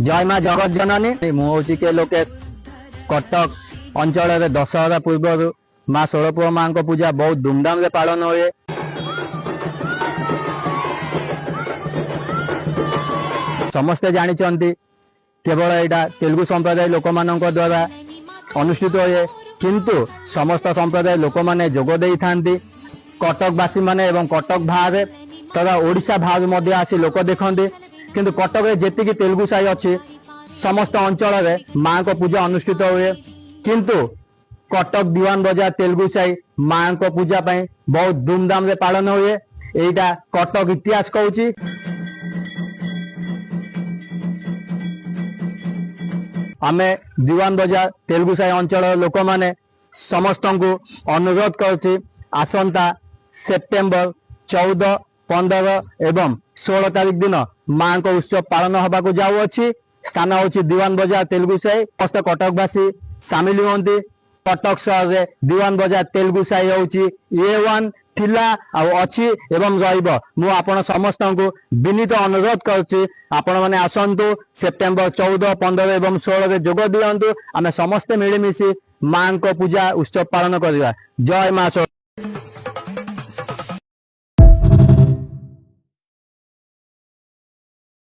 जय माँ जगत जननी मुझे के लोकेश कटक अंचल दशहरा पूर्व माँ षोलपुर माँ को पूजा बहुत धूमधाम से पालन हुए। समस्ते जानी केवल यहाँ तेलुगु संप्रदाय लोक मान द्वारा अनुष्ठित हुए किंतु समस्त संप्रदाय लोक मैंने जोग दे था। कटकवासी माने एवं कटक बाहर तथा ओडिशा बाहर मध्य आसी लोक देखते किंतु कटक जी तेलुगु साई अच्छी समस्त अंचल माँ को पूजा अनुष्ठित हुए किंतु कटक दीवान बजार तेलुगु साई माँ को पूजा पाई बहुत धूमधाम से पालन हुए। यहाँ कटक इतिहास कहूँ आमे दीवान बजार तेलुगु साई अंचल लोक माने समस्त को अनुरोध करुछि आसंता सेप्टेम्बर 14, 15 एवं 16 तारीख दिन माँ को उत्सव पालन होगा जाऊँगी। स्थान हूँ दीवान बजार तेलुगु साई समस्त कटकवासी सामिल हुंती। कटक सहर दीवान बजार तेलुगु साई हूँ A1 थिला अच्छी एवं रु आपण समस्त को विनीत अनुरोध करुच्ची आपण मैंने आसतु सेप्टेम्बर 14, 15 एवं 16 जोग दिंतु। आम समस्ते मिलमिशी माँ को पूजा उत्सव पालन करवा। जय माँ।